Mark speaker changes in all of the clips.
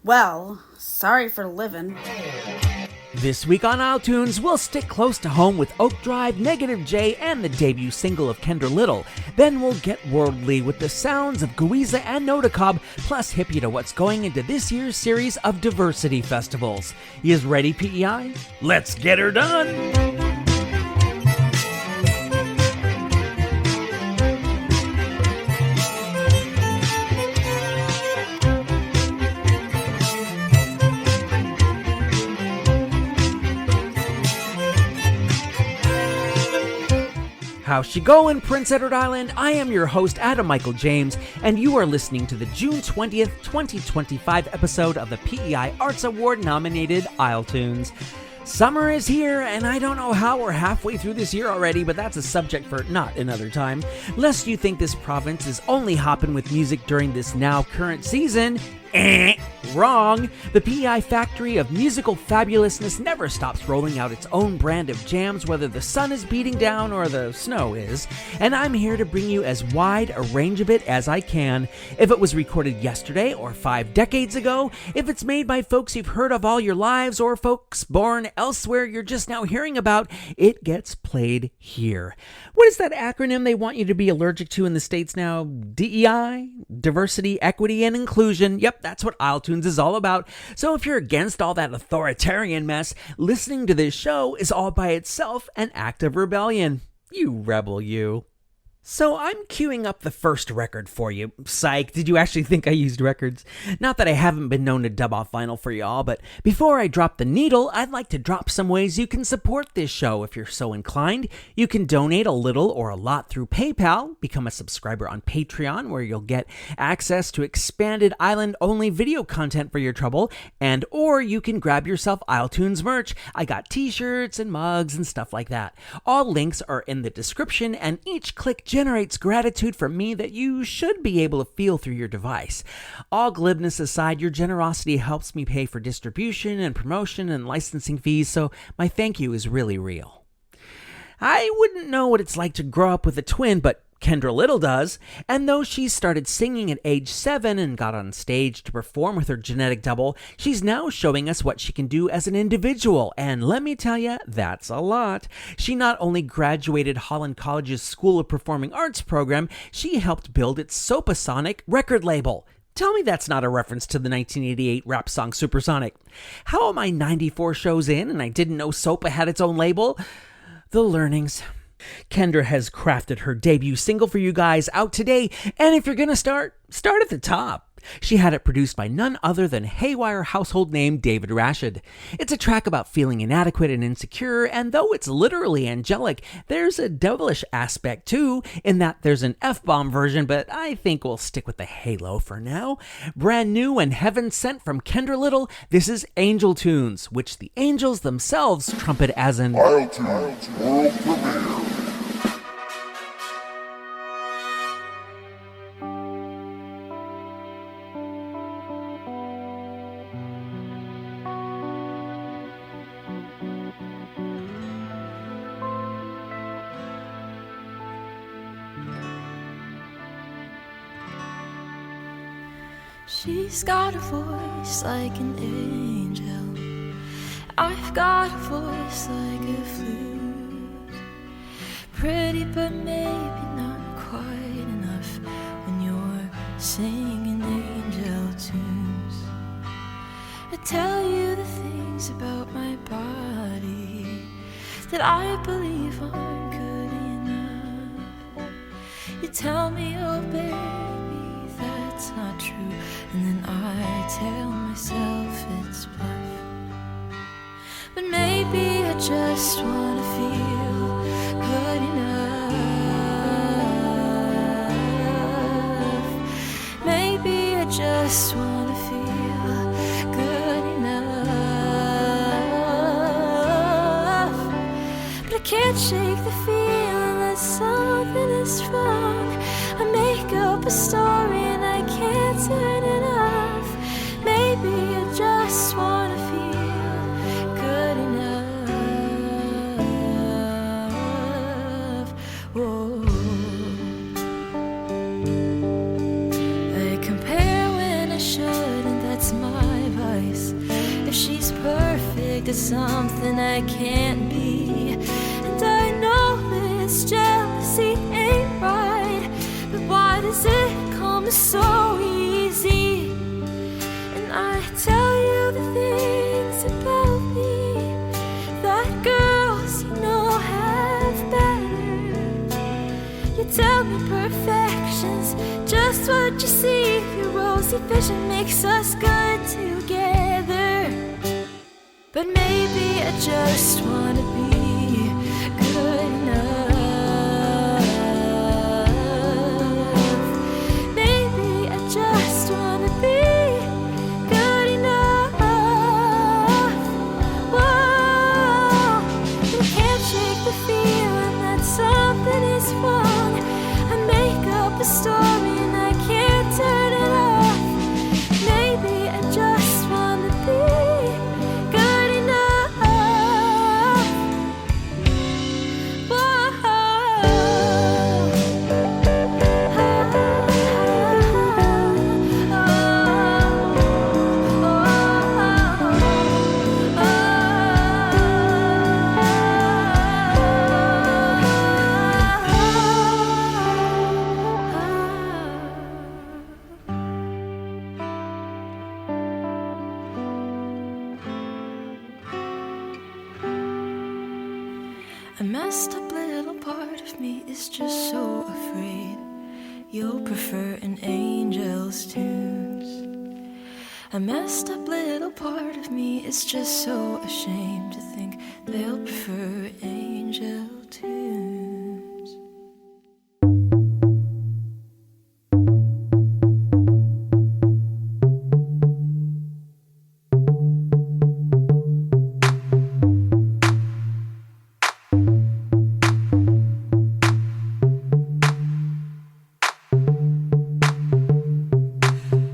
Speaker 1: Well, sorry for living.
Speaker 2: This week on iTunes, we'll stick close to home with Oakdrive, Negative J, and the debut single of Kendra Little. Then we'll get worldly with the sounds of Güiza and NODACOB, plus hip you to what's going into this year's series of diversity festivals. You ready, PEI? Let's get her done! How's she going, Prince Edward Island? I am your host, Adam Michael James, and you are listening to the June 20th, 2025 episode of the PEI Arts Award-nominated isletunes. Summer is here, and I don't know how we're halfway through this year already, but that's a subject for not another time. Lest you think this province is only hopping with music during this now current season, wrong. The PEI factory of musical fabulousness never stops rolling out its own brand of jams, whether the sun is beating down or the snow is. And I'm here to bring you as wide a range of it as I can. If it was recorded yesterday or 5 decades ago, if it's made by folks you've heard of all your lives or folks born elsewhere you're just now hearing about, it gets played here. What is that acronym they want you to be allergic to in the States now? DEI? Diversity, Equity, and Inclusion. Yep, that's what iTunes is all about. So if you're against all that authoritarian mess, listening to this show is all by itself an act of rebellion. You rebel, you. So I'm queuing up the first record for you. Psych, did you actually think I used records? Not that I haven't been known to dub off vinyl for y'all, but before I drop the needle, I'd like to drop some ways you can support this show if you're so inclined. You can donate a little or a lot through PayPal, become a subscriber on Patreon where you'll get access to expanded island-only video content for your trouble, and or you can grab yourself iTunes merch. I got t-shirts and mugs and stuff like that. All links are in the description, and each click generates gratitude from me that you should be able to feel through your device. All glibness aside, your generosity helps me pay for distribution and promotion and licensing fees, so my thank you is really real. I wouldn't know what it's like to grow up with a twin, but Kendra Little does, and though she started singing at age 7 and got on stage to perform with her genetic double, she's now showing us what she can do as an individual, and let me tell you, that's a lot. She not only graduated Holland College's School of Performing Arts program, she helped build its Sopasonic record label. Tell me that's not a reference to the 1988 rap song Supersonic. How am I 94 shows in and I didn't know Sopa had its own label? The learnings. Kendra has crafted her debut single for you guys out today, and if you're gonna start at the top. She had it produced by none other than Haywire household name David Rashid. It's a track about feeling inadequate and insecure, and though it's literally angelic, there's a devilish aspect too, in that there's an F-bomb version, but I think we'll stick with the halo for now. Brand new and heaven sent from Kendra Little, this is Angel Tunes, which the angels themselves trumpet as an
Speaker 3: iTunes World Premiere.
Speaker 4: She's got a voice like an angel. I've got a voice like a flute. Pretty but maybe not quite enough when you're singing angel tunes. I tell you the things about my body that I believe aren't good enough. You tell me, oh baby, that's not true. And then I tell myself it's bluff. But maybe I just wanna feel good enough. Maybe I just wanna feel good enough. But I can't shake the feeling that something is wrong. I make up a story and I can't turn it off. Maybe I just wanna feel good enough. Whoa. I compare when I shouldn't, that's my vibe. to something I can't be. And I know this jealousy ain't right, but why does it come so easy? And I tell you the things about me that girls you know have better. You tell me perfection's just what you see. Your rosy vision makes us good together. But maybe I just wanna be good enough. Maybe I just wanna be good enough. Whoa, I can't shake the feeling that something is wrong. I make up a story and I can't turn it off. Maybe I just wanna be good enough. A messed up little part of me is just so afraid you'll prefer an angel's tunes. A messed up little part of me is just so ashamed to think they'll prefer angel tunes.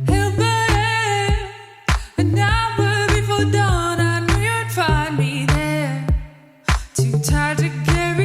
Speaker 5: Held my hand an hour before dawn. I knew you'd find me there, too tired to carry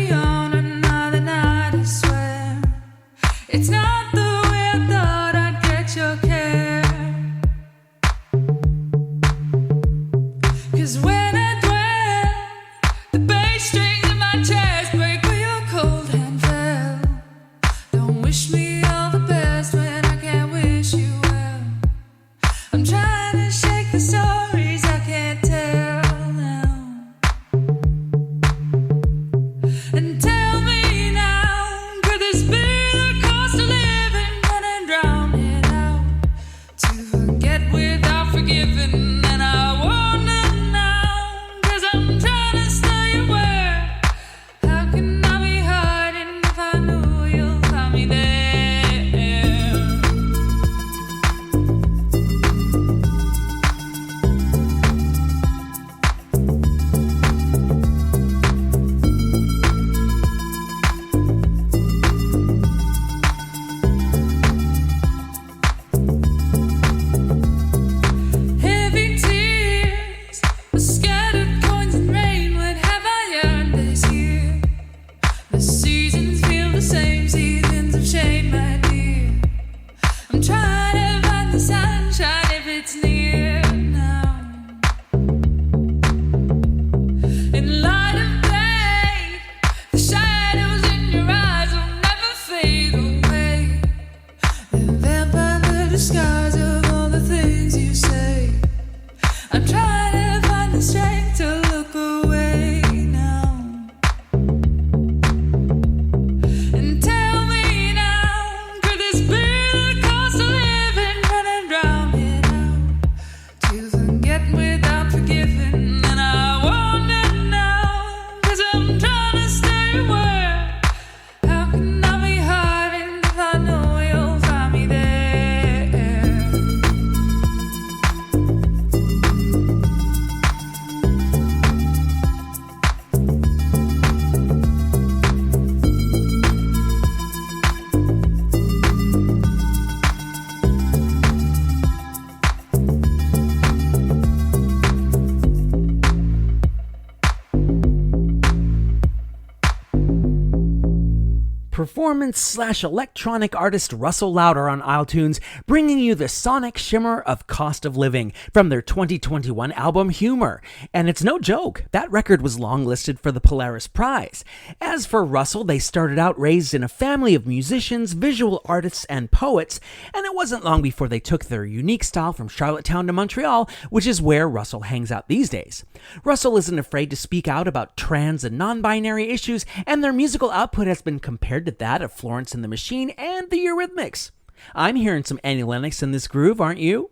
Speaker 2: performance/electronic artist Russell Lauder on isletunes, bringing you the sonic shimmer of Cost of Living from their 2021 album Humor. And it's no joke, that record was longlisted for the Polaris Prize. As for Russell, they started out raised in a family of musicians, visual artists, and poets, and it wasn't long before they took their unique style from Charlottetown to Montreal, which is where Russell hangs out these days. Russell isn't afraid to speak out about trans and non-binary issues, and their musical output has been compared to that of Florence and the Machine and the Eurythmics. I'm hearing some Annie Lennox in this groove, aren't you?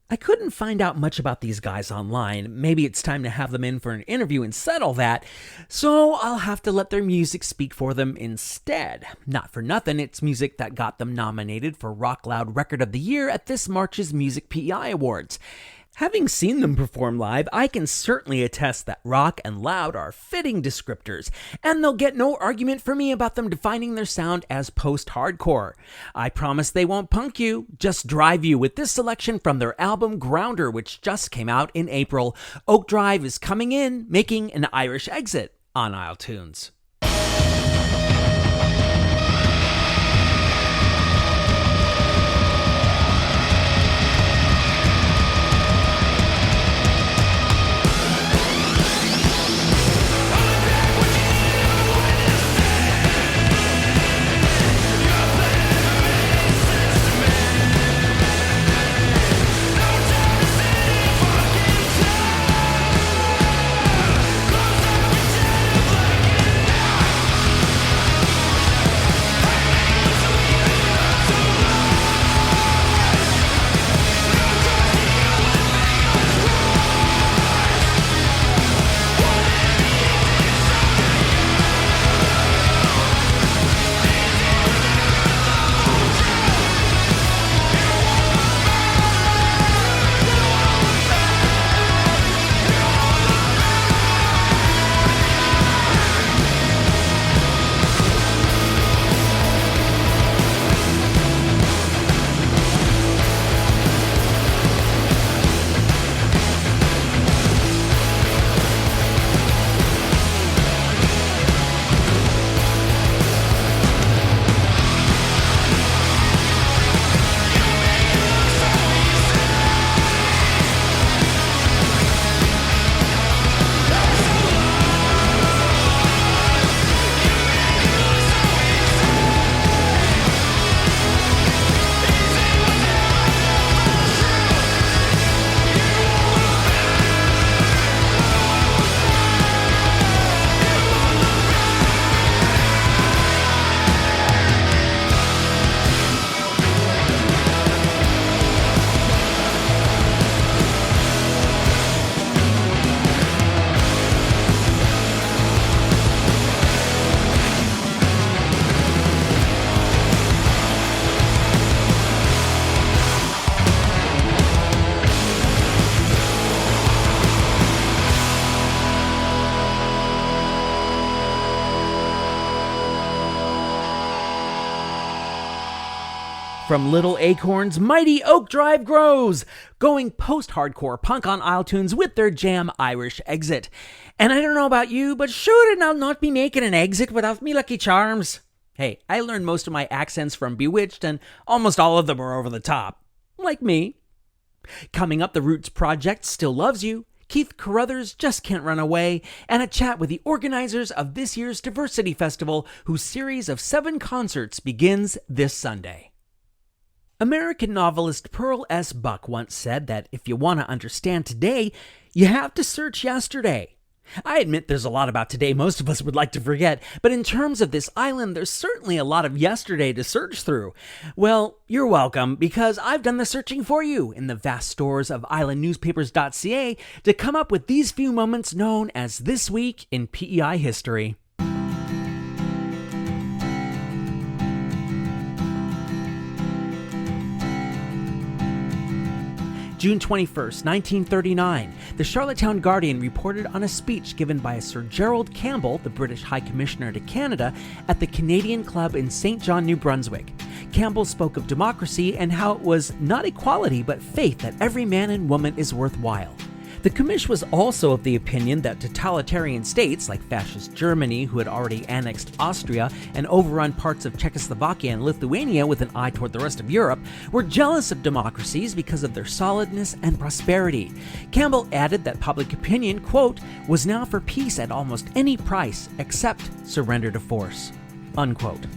Speaker 2: I couldn't find out much about these guys online. Maybe it's time to have them in for an interview and settle that, so I'll have to let their music speak for them instead. Not for nothing, it's music that got them nominated for Rock Loud Record of the Year at this March's Music PEI Awards. Having seen them perform live, I can certainly attest that rock and loud are fitting descriptors, and they'll get no argument from me about them defining their sound as post-hardcore. I promise they won't punk you, just drive you with this selection from their album Grounder, which just came out in April. Oakdrive is coming in, making an Irish exit on isletunes. From Little Acorns, mighty Oakdrive grows, going post-hardcore punk on isletunes with their jam Irish Exit. And I don't know about you, but should I not be making an exit without me lucky charms? Hey, I learned most of my accents from Bewitched, and almost all of them are over the top. Like me. Coming up, the Roots Project Still Loves You, Keith Carruthers Just Can't Run Away, and a chat with the organizers of this year's DiverseCity Festival, whose series of 7 concerts begins this Sunday. American novelist Pearl S. Buck once said that if you want to understand today, you have to search yesterday. I admit there's a lot about today most of us would like to forget, but in terms of this island, there's certainly a lot of yesterday to search through. Well, you're welcome, because I've done the searching for you in the vast stores of islandnewspapers.ca to come up with these few moments known as This Week in PEI History. June 21st, 1939, the Charlottetown Guardian reported on a speech given by Sir Gerald Campbell, the British High Commissioner to Canada, at the Canadian Club in St. John, New Brunswick. Campbell spoke of democracy and how it was not equality but faith that every man and woman is worthwhile. The commish was also of the opinion that totalitarian states like fascist Germany, who had already annexed Austria and overrun parts of Czechoslovakia and Lithuania with an eye toward the rest of Europe, were jealous of democracies because of their solidness and prosperity. Campbell added that public opinion, quote, was now for peace at almost any price except surrender to force, unquote.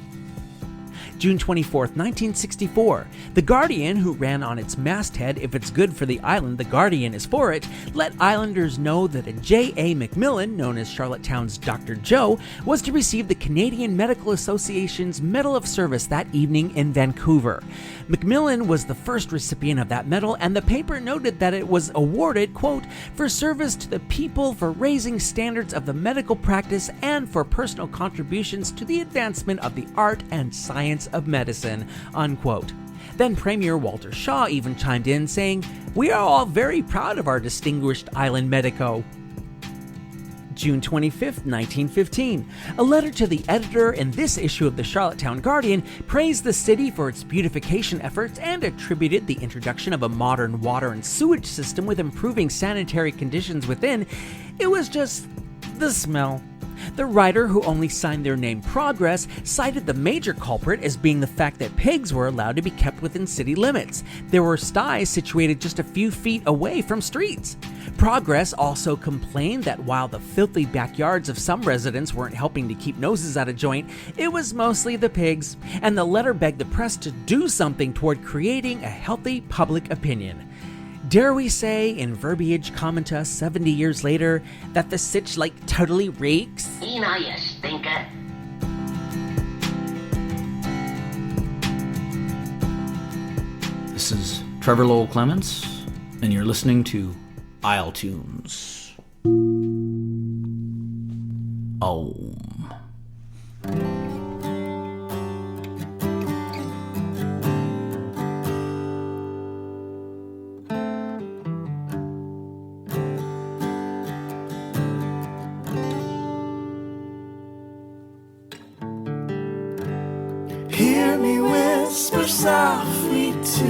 Speaker 2: June 24, 1964, The Guardian, who ran on its masthead, "If it's good for the island, the Guardian is for it," let islanders know that a J.A. McMillan, known as Charlottetown's Dr. Joe, was to receive the Canadian Medical Association's Medal of Service that evening in Vancouver. McMillan was the first recipient of that medal, and the paper noted that it was awarded, quote, for service to the people, for raising standards of the medical practice, and for personal contributions to the advancement of the art and science of medicine, unquote. Then Premier Walter Shaw even chimed in, saying, "We are all very proud of our distinguished island medico." June 25, 1915, a letter to the editor in this issue of the Charlottetown Guardian praised the city for its beautification efforts and attributed the introduction of a modern water and sewage system with improving sanitary conditions within. It was just the smell. The writer, who only signed their name Progress, cited the major culprit as being the fact that pigs were allowed to be kept within city limits. There were sties situated just a few feet away from streets. Progress also complained that while the filthy backyards of some residents weren't helping to keep noses out of joint, it was mostly the pigs, and the letter begged the press to do something toward creating a healthy public opinion. Dare we say, in verbiage common to us 70 years later, that the sitch totally reeks?
Speaker 6: You stinker.
Speaker 7: This is Trevor Lowell Clements, and you're listening to isletunes. Om.
Speaker 8: Hear me whisper softly to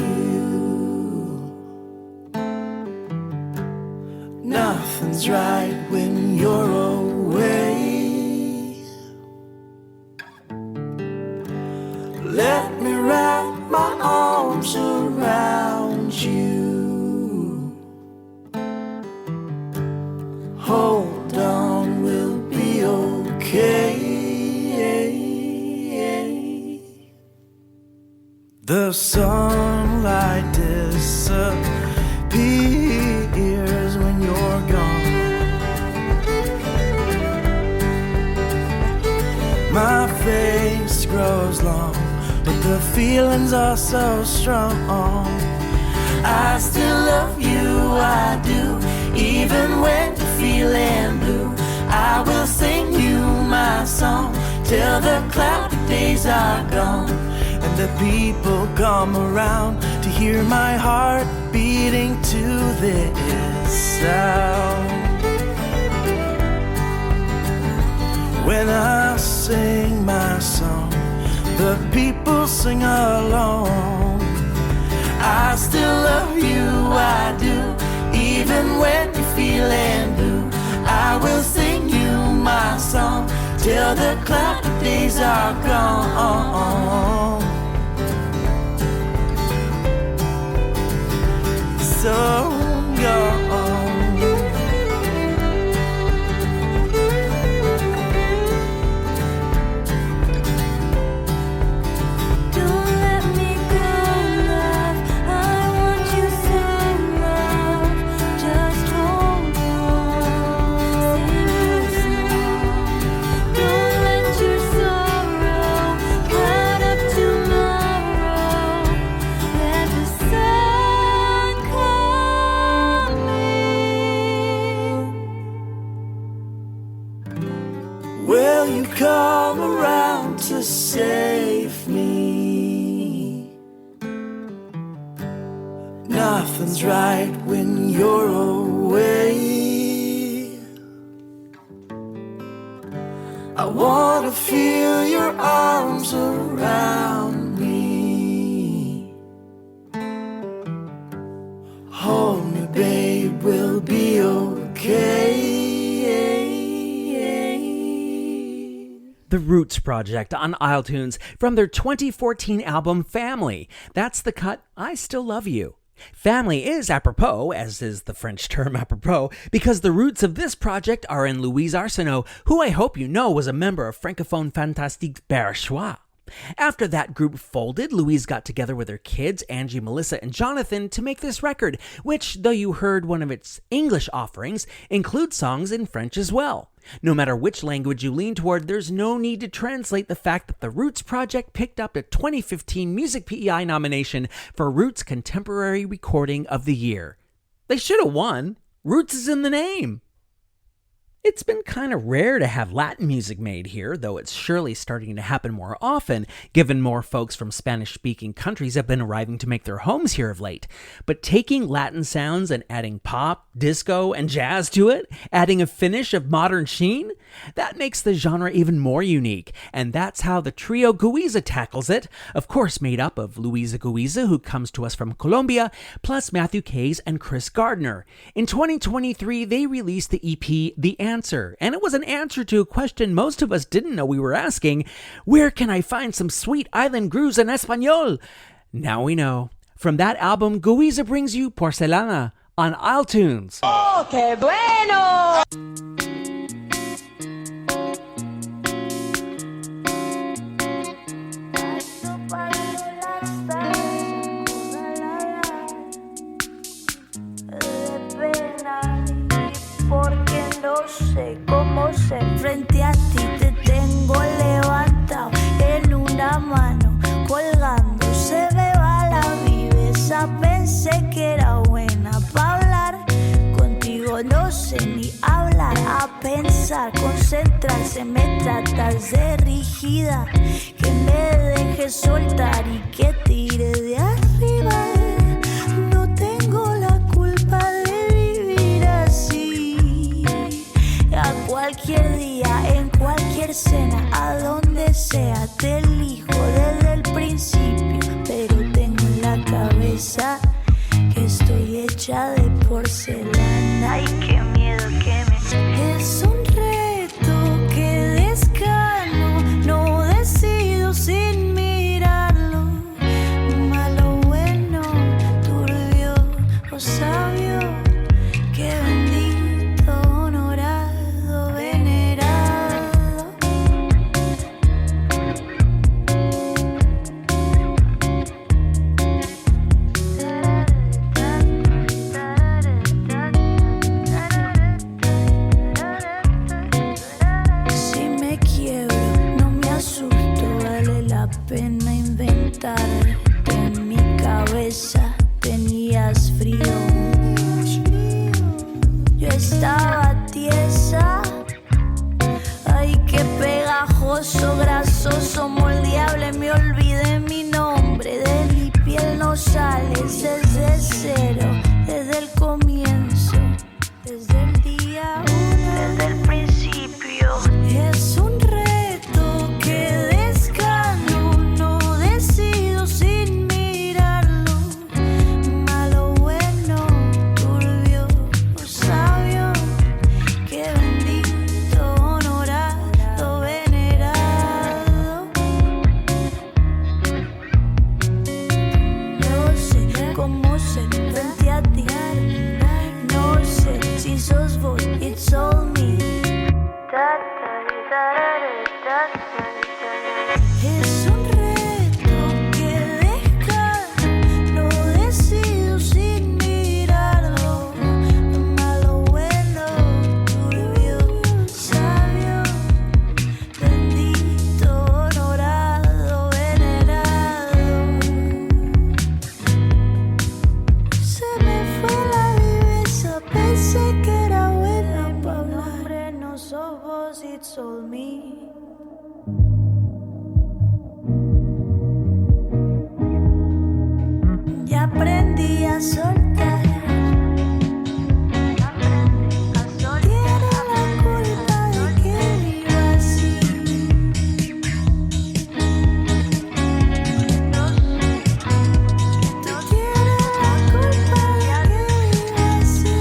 Speaker 8: you. Nothing's right when you're away. Let me wrap my arms around you. Hold on, we'll be okay. The sunlight disappears when you're gone. My face grows long, but the feelings are so strong. I still love you, I do, even when you're feeling blue. I will sing you my song till the cloudy days are gone. And the people come around to hear my heart beating to this sound. When I sing my song, the people sing along. I still love you, I do, even when you're feeling blue. I will sing you my song till the cloudy days are gone. So gone.
Speaker 4: Don't let me go, love. I want you so, love. Just hold on. Sing your song. Don't let your sorrow cloud up tomorrow. Let the sun come in.
Speaker 8: Will you come around to save me? Nothing's right when you're away. I wanna feel your arms around me. Hold me, babe, will be okay.
Speaker 2: The Roots Project on isletunes from their 2014 album Family. That's the cut I Still Love You. Family is apropos, as is the French term apropos, because the roots of this project are in Louise Arsenault, who I hope you know was a member of Francophone Fantastique Berchois. After that group folded, Louise got together with her kids, Angie, Melissa, and Jonathan, to make this record, which, though you heard one of its English offerings, includes songs in French as well. No matter which language you lean toward, there's no need to translate the fact that the Roots Project picked up a 2015 Music PEI nomination for Roots Contemporary Recording of the Year. They should have won. Roots is in the name. It's been kind of rare to have Latin music made here, though it's surely starting to happen more often, given more folks from Spanish-speaking countries have been arriving to make their homes here of late. But taking Latin sounds and adding pop, disco, and jazz to it, adding a finish of modern sheen, that makes the genre even more unique, and that's how the trio Güiza tackles it, of course made up of Luisa Güiza, who comes to us from Colombia, plus Matthew Kays and Chris Gardner. In 2023, they released the EP The Answer, and it was an answer to a question most of us didn't know we were asking: where can I find some sweet island grooves in Espanol? Now we know. From that album, Güiza brings you Porcelana on isletunes.
Speaker 6: ¡Oh, qué bueno!
Speaker 9: Sé cómo ser frente a ti, te tengo levantado en una mano, colgando se me va la viveza. Pensé que era buena para hablar, contigo no sé ni hablar. A pensar, concentrarse, me tratas de rígida, que me dejes soltar y que tire de arriba. No tengo la culpa de vivir así. A cualquier día, en cualquier cena, a donde sea, te elijo desde el principio. Pero tengo en la cabeza que estoy hecha de porcelana. Ay, qué miedo que me... Es un reto que descano, no decido sin mirarlo. Malo, bueno, turbio o sabio, que bendito, honorado, venerado. Si me quiebro, no me asusto, vale la pena inventar. En mi cabeza tenías frío, yo estaba tiesa. Ay, qué pegajoso, grasoso, moldeable. Me olvidé mi nombre, de mi piel no sales. Desde cero, desde el comienzo, desde el día uno, desde el principio. Es un reto que descano, no decido sin mirarlo. Malo, bueno, turbio o sabio, que bendito, honorado, venerado. No sé cómo ser frente a ti, no sé si sos vos, it's all me. Es un reto que descano, no decido sin mirarlo. Malo, bueno, turbio, sabio, bendito, honorado, venerado. Se me fue la viveza, pensé que era buena para hablar. No sos vos, it's all me. Ya aprendí a soltar. Tiene la culpa de que viva así. Tú tienes la culpa de que viva así.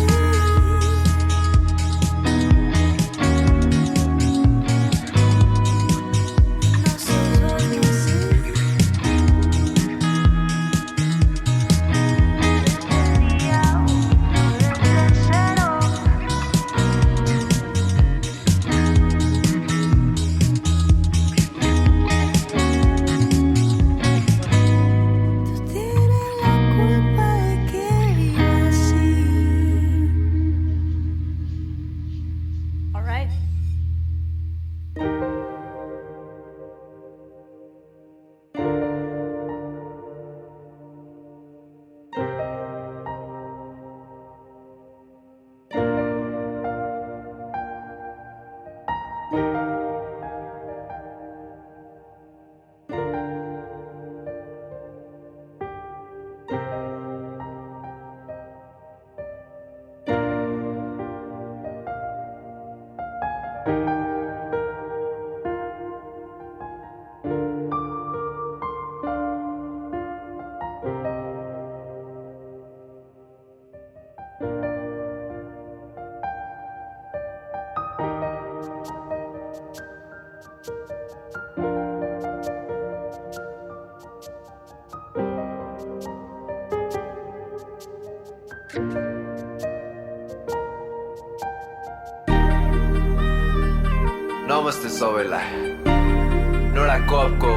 Speaker 10: नमस्ते सबैलाई NODACOB को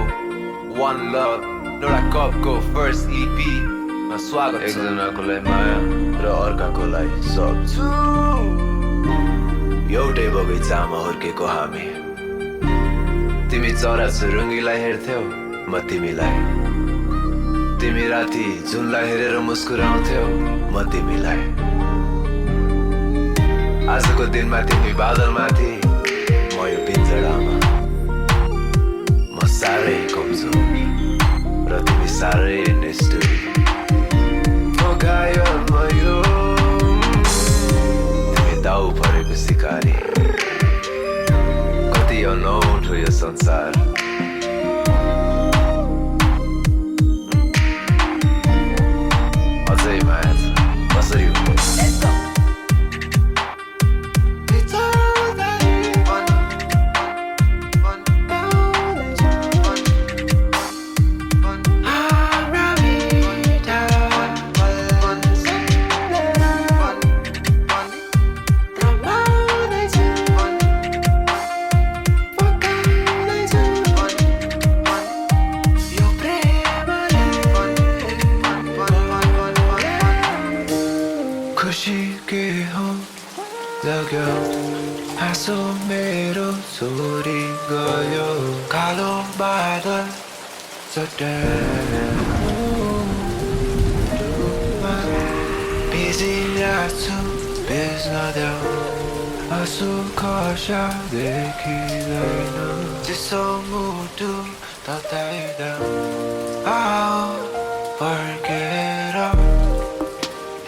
Speaker 10: One Love NODACOB को First EP मा स्वागत छ एकजनाको लागि माया र अर्काको लागि सब छु एउटै बगैँचामा हुर्केको हामी तिमी चरा चुरुङ्गीलाई हेर्थ्यौ म तिमीलाई तिमी राति जुनलाई हेरेर मुस्कुराउँथ्यौ म तिमीलाई आजको दिनमा तिमी बादलमाथि म यो पिञ्जडामा म साह्रै कमजोर र तिमी साह्रै निष्ठुर म घायल भयो तिमी दाउ परेको सिकारी कति अनौठो यो संसार अझै माया छ कसरी हुन्छ हाँसो मेरो छोरी गयो कालो बादल भिजिरहेको छु बेच्न देऊ आँसु खर्सा देखिँदैन चिसो मुटु तताइदेऊ आओ फर्केर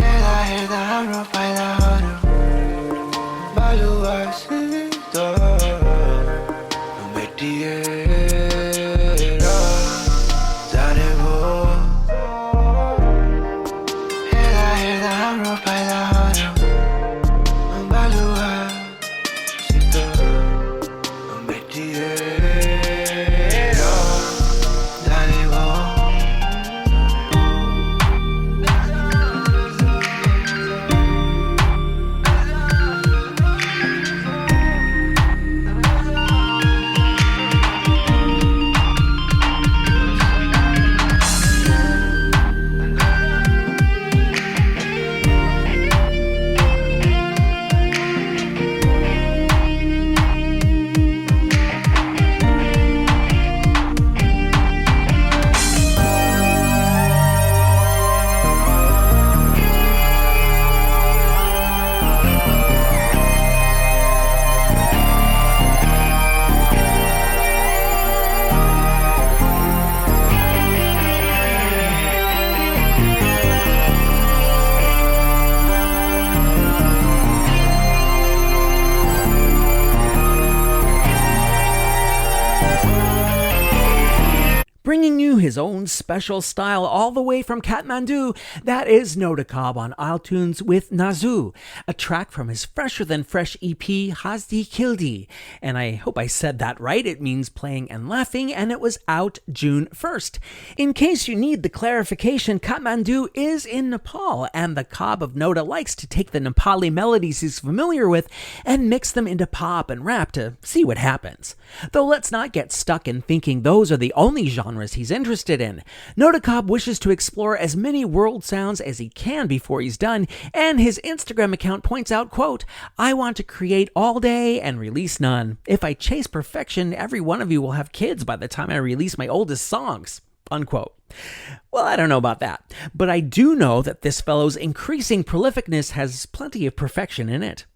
Speaker 10: हेर्दा हेर्दा हाम्रो पाइलाहरू बालुवासित मेटिएर जाने भयो हेर्दा हेर्दा हाम्रो पाइलाहरू बालुवासित मेटिएर जाने भयो
Speaker 2: Bringing you his own special style all the way from Kathmandu, that is NODACOB on isletunes with Nazu, a track from his Fresher Than Fresh EP, Hazdi Kildi. And I hope I said that right, it means playing and laughing, and it was out June 1st. In case you need the clarification, Kathmandu is in Nepal, and the Cob of Noda likes to take the Nepali melodies he's familiar with and mix them into pop and rap to see what happens. Though let's not get stuck in thinking those are the only genres he's interested in. NODACOB wishes to explore as many world sounds as he can before he's done, and his Instagram account points out, quote, "I want to create all day and release none. If I chase perfection, every one of you will have kids by the time I release my oldest songs," unquote. Well, I don't know about that, but I do know that this fellow's increasing prolificness has plenty of perfection in it.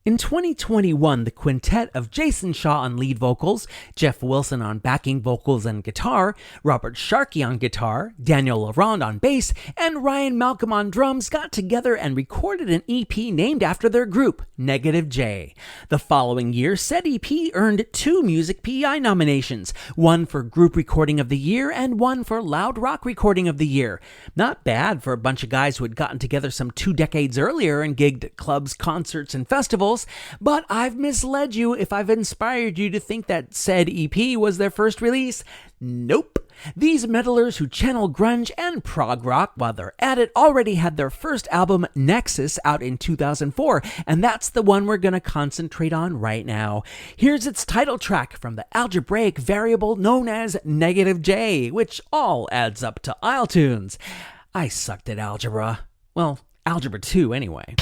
Speaker 2: In 2021, the quintet of Jason Shaw on lead vocals, Jeff Wilson on backing vocals and guitar, Robert Sharkey on guitar, Daniel Laurent on bass, and Ryan Malcolm on drums got together and recorded an EP named after their group, Negative J. The following year, said EP earned 2 Music PEI nominations, one for Group Recording of the Year and one for Loud Rock Recording of the Year. Not bad for a bunch of guys who had gotten together some 2 decades earlier and gigged at clubs, concerts, and festivals. But I've misled you if I've inspired you to think that said EP was their first release. Nope. These meddlers who channel grunge and prog rock while they're at it already had their first album, Nexus, out in 2004, and that's the one we're going to concentrate on right now. Here's its title track from the algebraic variable known as -J, which all adds up to isletunes. I sucked at algebra. Well, algebra 2 anyway.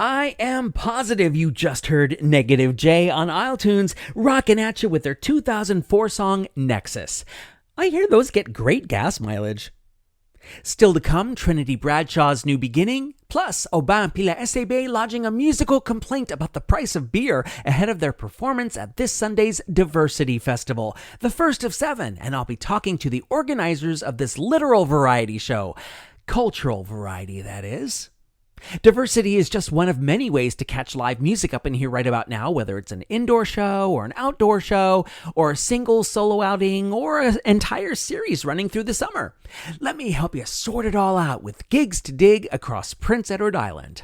Speaker 2: I am positive you just heard -J on isletunes rocking at you with their 2004 song Nexus. I hear those get great gas mileage. Still to come, Trinity Bradshaw's New Beginning, plus Aubin Pila SAB lodging a musical complaint about the price of beer ahead of their performance at this Sunday's DiverseCity Festival, the first of 7, and I'll be talking to the organizers of this literal variety show. Cultural variety, that is. DiverseCity is just one of many ways to catch live music up in here right about now, whether it's an indoor show or an outdoor show or a single solo outing or an entire series running through the summer. Let me help you sort it all out with gigs to dig across Prince Edward Island.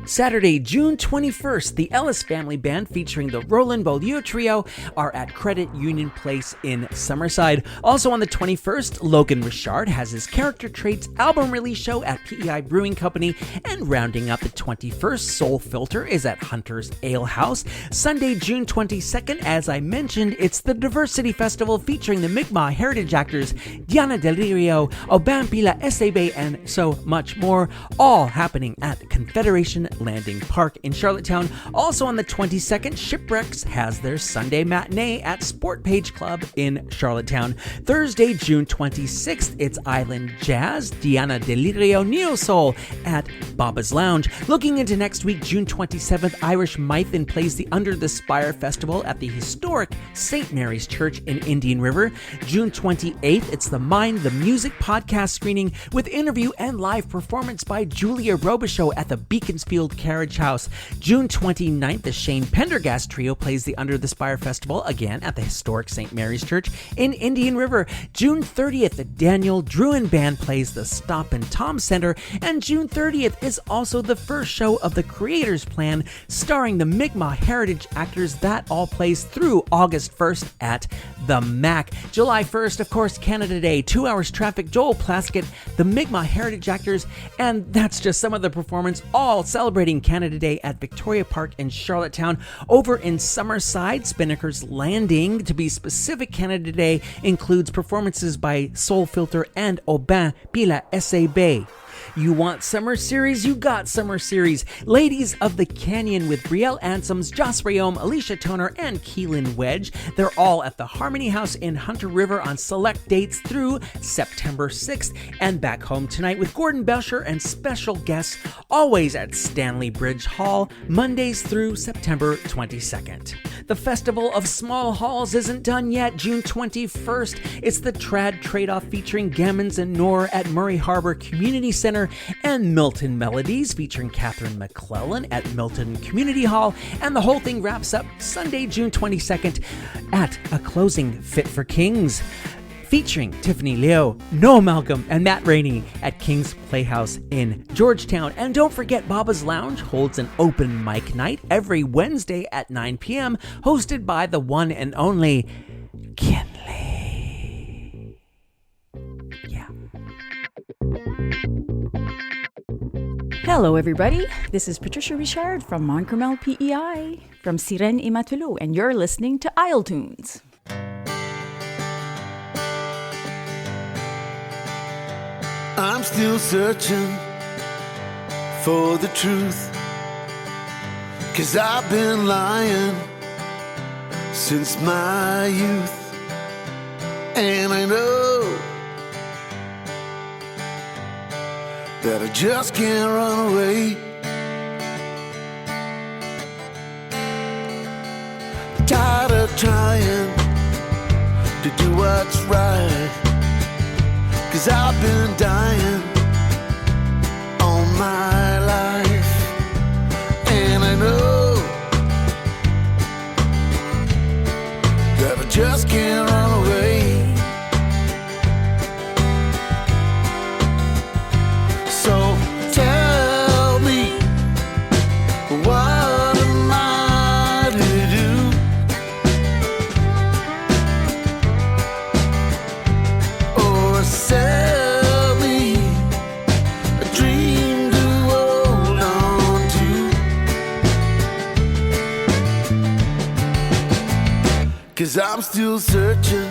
Speaker 2: Saturday, June 21st, the Ellis Family Band featuring the Roland Beaulieu Trio are at Credit Union Place in Summerside. Also on the 21st, Logan Richard has his Character Traits album release show at PEI Brewing Company, and rounding up the 21st, Soul Filter is at Hunter's Ale House. Sunday, June 22nd, as I mentioned, it's the DiverseCity Festival featuring the Mi'kmaq heritage actors Diana Delirio, Oban Pila Esebe, and so much more, all happening at Confederation Landing Park in Charlottetown. Also on the 22nd, Shipwrecks has their Sunday matinee at Sport Page Club in Charlottetown. Thursday, June 26th, it's Island Jazz, Diana Delirio Neo Soul at Baba's Lounge. Looking into next week, June 27th, Irish Mythen plays the Under the Spire Festival at the historic St. Mary's Church in Indian River. June 28th, it's the Mind the Music podcast screening with interview and live performance by Julia Robichaux at the Beaconsfield Carriage House. June 29th, the Shane Pendergast Trio plays the Under the Spire Festival again at the historic St. Mary's Church in Indian River. June 30th, the Daniel Druin Band plays the Stop and Tom Center, and June 30th is also the first show of the Creators Plan starring the Mi'kmaq heritage actors. That all plays through August 1st at the MAC. July 1st, of course, Canada Day, 2 Hours Traffic, Joel Plaskett, the Mi'kmaq heritage actors, and that's just some of the performance, all celebrating Canada Day at Victoria Park in Charlottetown. Over in Summerside, Spinnaker's Landing, to be specific, Canada Day includes performances by Soul Filter and Aubin Pila S.A.B. You want Summer Series? You got Summer Series. Ladies of the Canyon with Brielle Ansems, Joss Rayome, Alicia Toner, and Keelan Wedge. They're all at the Harmony House in Hunter River on select dates through September 6th. And back home tonight with Gordon Belcher and special guests, always at Stanley Bridge Hall, Mondays through September 22nd. The Festival of Small Halls isn't done yet. June 21st, it's the Trad Trade-Off featuring Gammons and Nor at Murray Harbor Community Center, and Milton Melodies featuring Catherine McClellan at Milton Community Hall, and the whole thing wraps up Sunday, June 22nd at a closing Fit for Kings featuring Tiffany Leo, Noah Malcolm, and Matt Rainey at King's Playhouse in Georgetown. And don't forget, Baba's Lounge holds an open mic night every Wednesday at 9 p.m. hosted by the one and only Kinley. Yeah.
Speaker 11: Hello, everybody. This is Patricia Richard from Montcarmel, PEI, from Siren et Matelot, and you're listening to isletunes.
Speaker 8: I'm still searching for the truth, 'cause I've been lying since my youth, and I know that I just can't run away. Tired of trying to do what's right, 'cause I've been dying all my life, and I know that I just can't run away. So tell me, what am I to do? Or sell me a dream to hold on to? 'Cause I'm still searching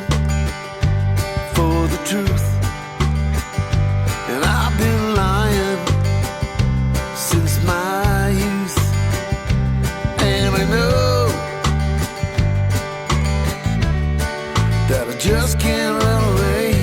Speaker 8: for the truth, and I've been lying since my youth, and I know that I just can't run away.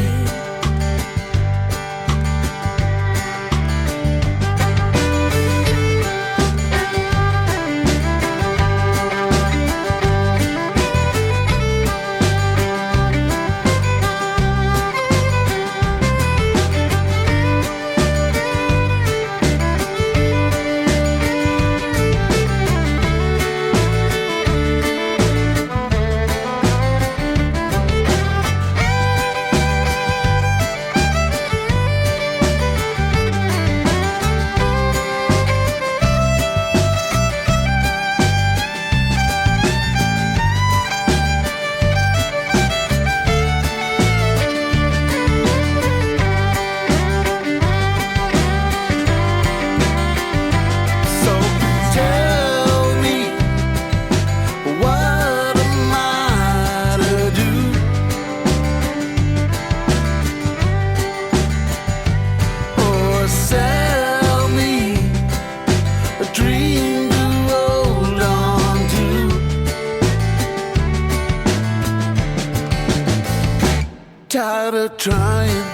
Speaker 8: trying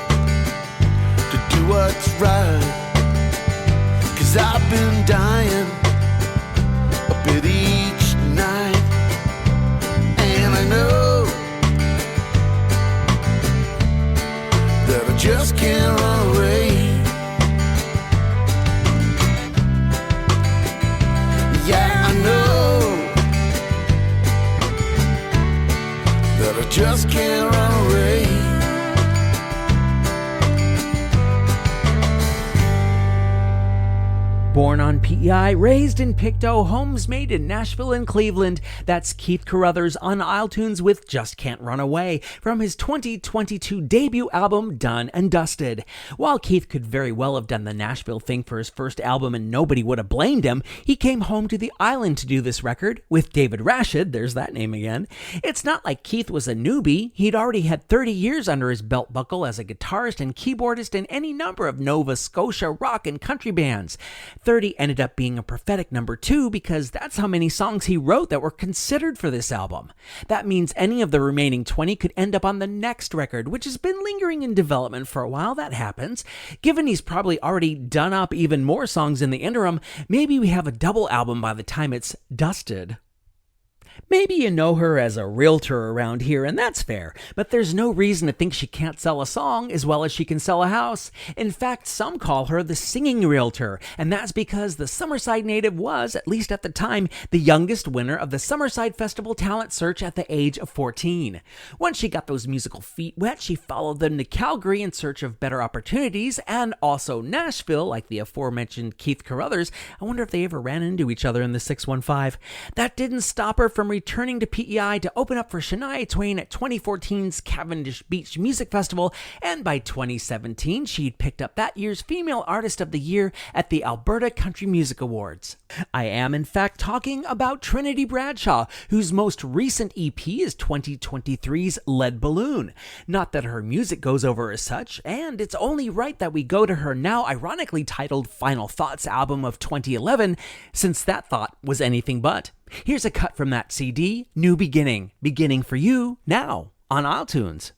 Speaker 8: to do what's right. 'Cause I've been dying a bit each night. And I know that I just can't run away. Yeah, I know that I just can't run away.
Speaker 2: Born on PEI, raised in Pictou, homes made in Nashville and Cleveland, that's Keith Carruthers on isletunes with Just Can't Run Away from his 2022 debut album, Done and Dusted. While Keith could very well have done the Nashville thing for his first album and nobody would have blamed him, he came home to the island to do this record with David Rashid, there's that name again. It's not like Keith was a newbie. He'd already had 30 years under his belt buckle as a guitarist and keyboardist in any number of Nova Scotia rock and country bands. 30 ended up being a prophetic number 2 because that's how many songs he wrote that were considered for this album. That means any of the remaining 20 could end up on the next record, which has been lingering in development for a while. That happens. Given he's probably already done up even more songs in the interim, maybe we have a double album by the time it's dusted. Maybe you know her as a realtor around here, and that's fair, but there's no reason to think she can't sell a song as well as she can sell a house. In fact, some call her the singing realtor, and that's because the Summerside native was, at least at the time, the youngest winner of the Summerside Festival Talent Search at the age of 14. Once she got those musical feet wet, she followed them to Calgary in search of better opportunities, and also Nashville, like the aforementioned Keith Carruthers. I wonder if they ever ran into each other in the 615. That didn't stop her from returning to PEI to open up for Shania Twain at 2014's Cavendish Beach Music Festival, and by 2017 she'd picked up that year's Female Artist of the Year at the Alberta Country Music Awards. I am in fact talking about Trinity Bradshaw, whose most recent EP is 2023's Lead Balloon. Not that her music goes over as such, and it's only right that we go to her now ironically titled Final Thoughts album of 2011, since that thought was anything but. Here's a cut from that CD, New Beginning, beginning for you now on isletunes.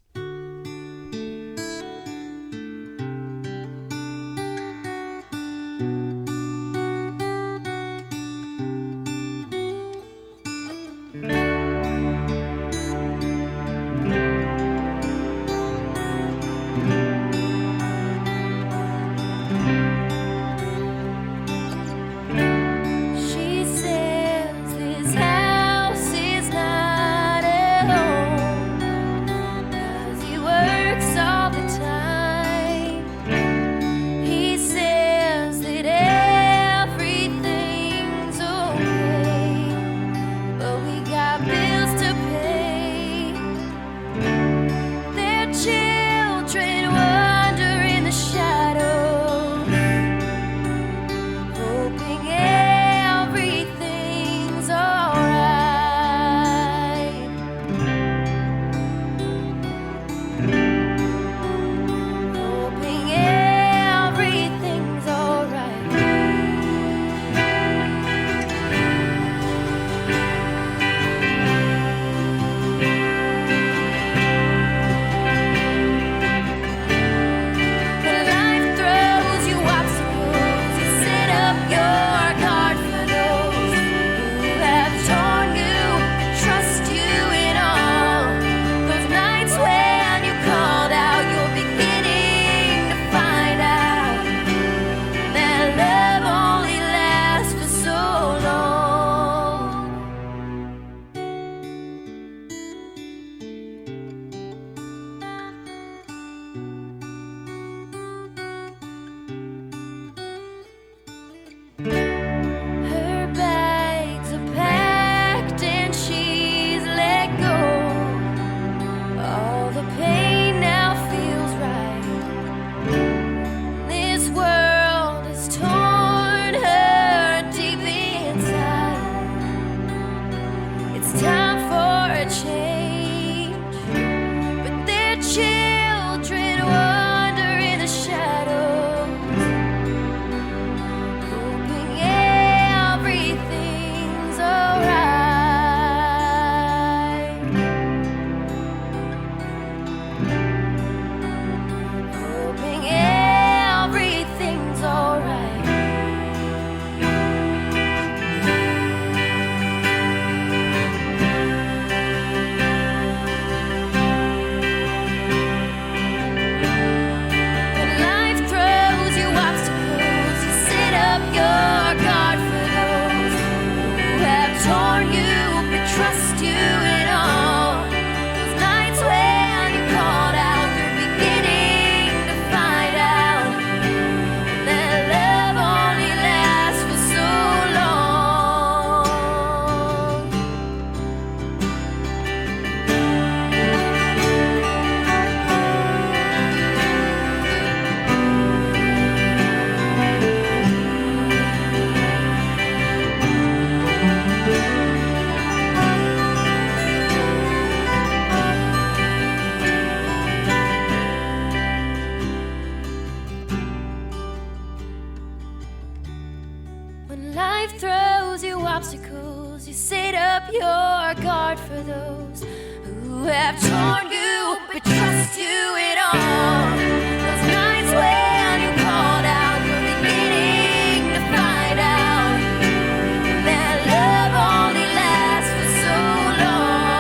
Speaker 4: When life throws you obstacles, you set up your guard for those who have torn you but trust you in all. Those nights when you called out, you're beginning to find out that love only lasts for so long.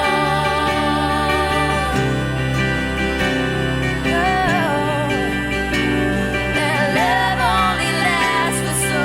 Speaker 4: Oh, that love only lasts for so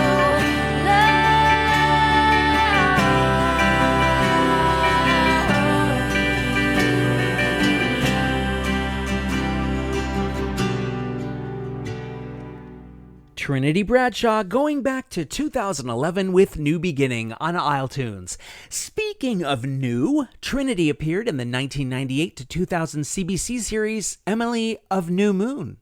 Speaker 2: Trinity Bradshaw going back to 2011 with New Beginning on isletunes. Speaking of new, Trinity appeared in the 1998 to 2000 CBC series Emily of New Moon.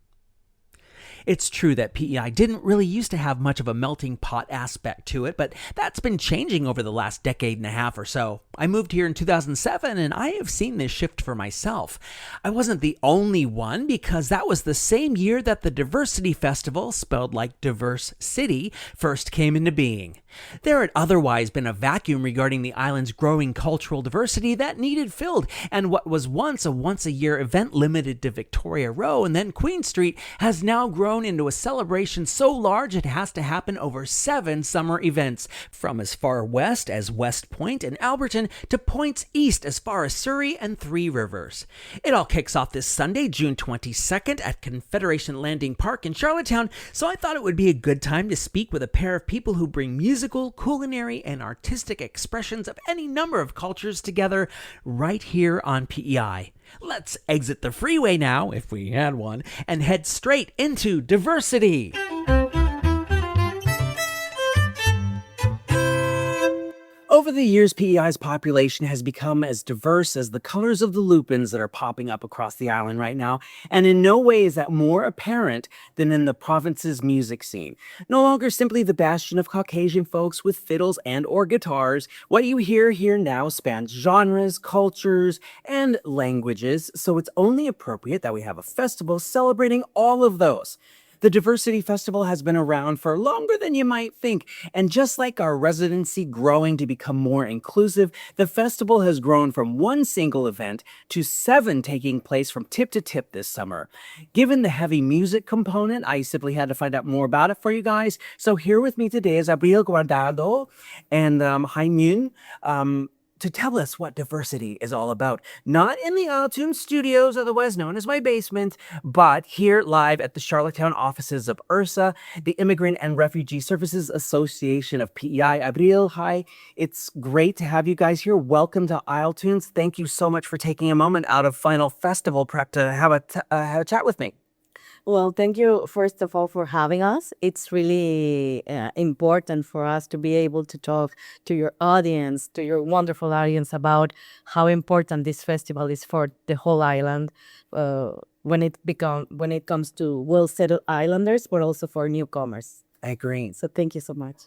Speaker 2: It's true that PEI didn't really used to have much of a melting pot aspect to it, but that's been changing over the last decade and a half or so. I moved here in 2007, and I have seen this shift for myself. I wasn't the only one, because that was the same year that the DiverseCity Festival, spelled like DiverseCity, first came into being. There had otherwise been a vacuum regarding the island's growing cultural diversity that needed filled, and what was once a once-a-year event limited to Victoria Row and then Queen Street has now grown into a celebration so large it has to happen over 7 summer events, from as far west as West Point and Alberton to points east as far as Surrey and Three Rivers. It all kicks off this Sunday, June 22nd at Confederation Landing Park in Charlottetown, so I thought it would be a good time to speak with a pair of people who bring musical, culinary, and artistic expressions of any number of cultures together right here on PEI. Let's exit the freeway now, if we had one, and head straight into DiverseCity. Over the years, PEI's population has become as diverse as the colors of the lupins that are popping up across the island right now, and in no way is that more apparent than in the province's music scene. No longer simply the bastion of Caucasian folks with fiddles and or guitars, what you hear here now spans genres, cultures, and languages, so it's only appropriate that we have a festival celebrating all of those. The DiverseCity Festival has been around for longer than you might think, and just like our residency growing to become more inclusive, the festival has grown from one single event to 7 taking place from tip to tip this summer. Given the heavy music component, I simply had to find out more about it for you guys. So here with me today is Abril Guardado and Haimun, to tell us what DiverseCity is all about. Not in the isletunes studios, otherwise known as my basement, but here live at the Charlottetown offices of IRSA, the Immigrant and Refugee Services Association of PEI. Abril, hi. It's great to have you guys here. Welcome to isletunes. Thank you so much for taking a moment out of final festival prep to have a chat with me.
Speaker 12: Well, thank you, first of all, for having us. It's really important for us to be able to talk to your audience, to your wonderful audience, about how important this festival is for the whole island when it comes to well-settled islanders, but also for newcomers.
Speaker 2: I agree.
Speaker 12: So thank you so much.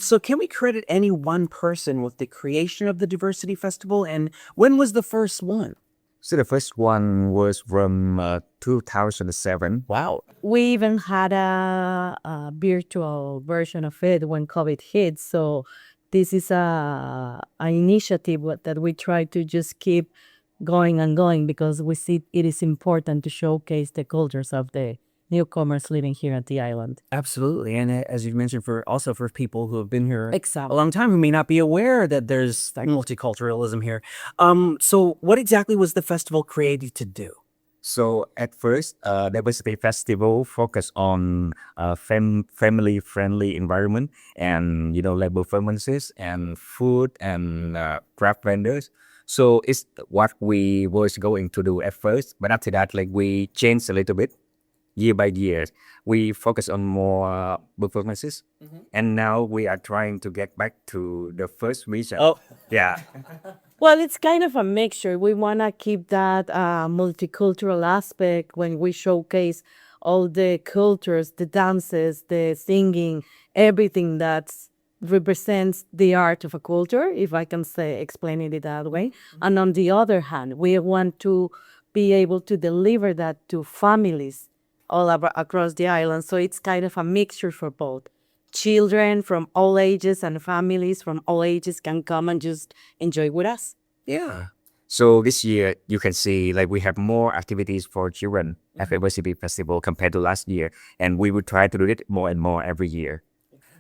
Speaker 2: So can we credit any one person with the creation of the DiverseCity Festival, and when was the first one?
Speaker 13: So the first one was from 2007.
Speaker 2: Wow.
Speaker 12: We even had a virtual version of it when COVID hit. So this is an initiative that we try to just keep going and going, because we see it is important to showcase the cultures of the newcomers living here at the island.
Speaker 2: Absolutely. And as you mentioned, for people who have been here
Speaker 12: Exactly.
Speaker 2: a long time who may not be aware that there's multiculturalism here. So what exactly was the festival created to do?
Speaker 13: So at first, DiverseCity Festival focused on family-friendly environment and, live performances and food and craft vendors. So it's what we was going to do at first. But after that, we changed a little bit. Year by year, we focus on more performances, and now we are trying to get back to the first vision.
Speaker 2: Oh,
Speaker 13: yeah.
Speaker 12: Well, it's kind of a mixture. We want to keep that multicultural aspect when we showcase all the cultures, the dances, the singing, everything that represents the art of a culture, if I can explain it that way. And on the other hand, we want to be able to deliver that to families all across the island. So it's kind of a mixture for both, children from all ages and families from all ages can come and just enjoy with us.
Speaker 13: Yeah. So this year, you can see like we have more activities for children at DiverseCity Festival compared to last year, and we will try to do it more and more every year.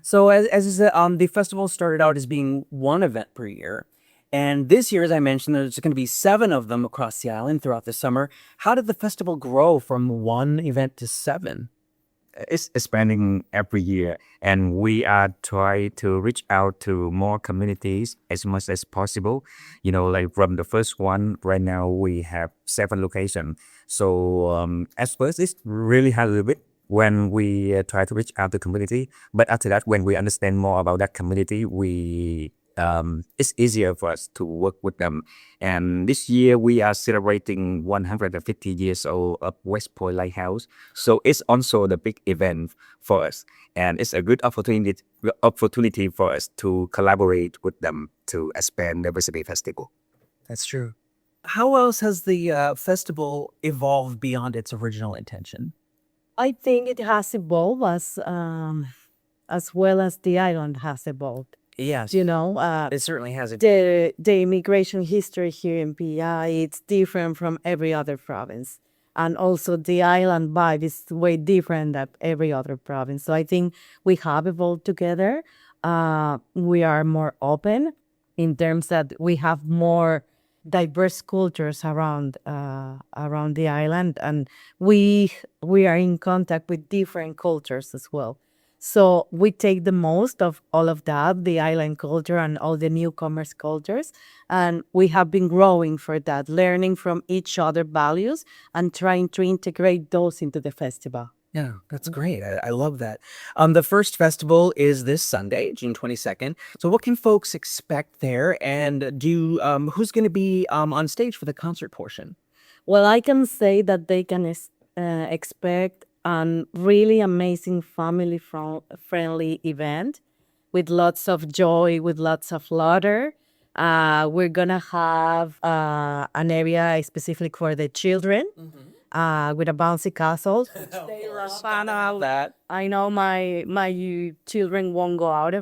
Speaker 2: So as the festival started out as being one event per year, and this year, as I mentioned, there's going to be 7 of them across the island throughout the summer. How did the festival grow from 1 event to 7?
Speaker 13: It's expanding every year, and we are trying to reach out to more communities as much as possible. You know, like from the first one, right now we have 7 locations. So at first, it's really hard a little bit when we try to reach out to community. But after that, when we understand more about that community, it's easier for us to work with them. And this year we are celebrating 150 years old of West Point Lighthouse. So it's also the big event for us. And it's a good opportunity for us to collaborate with them to expand the DiverseCity Festival.
Speaker 2: That's true. How else has the festival evolved beyond its original intention?
Speaker 12: I think it has evolved as well as the island has evolved.
Speaker 2: Yes.
Speaker 12: You know,
Speaker 2: it certainly has.
Speaker 12: The immigration history here in PI, it's different from every other province. And also the island vibe is way different than every other province. So I think we have evolved together. We are more open in terms that we have more diverse cultures around the island, and we are in contact with different cultures as well. So we take the most of all of that, the island culture and all the newcomers cultures, and we have been growing for that, learning from each other values and trying to integrate those into the festival.
Speaker 2: Yeah, that's great. I love that. The first festival is this Sunday, June 22nd. So what can folks expect there? And who's going to be on stage for the concert portion?
Speaker 12: Well, I can say that they can expect a really amazing family-friendly event with lots of joy, with lots of laughter. We're going to have an area specifically for the children. With a bouncy castle. They love that. I know my children won't go out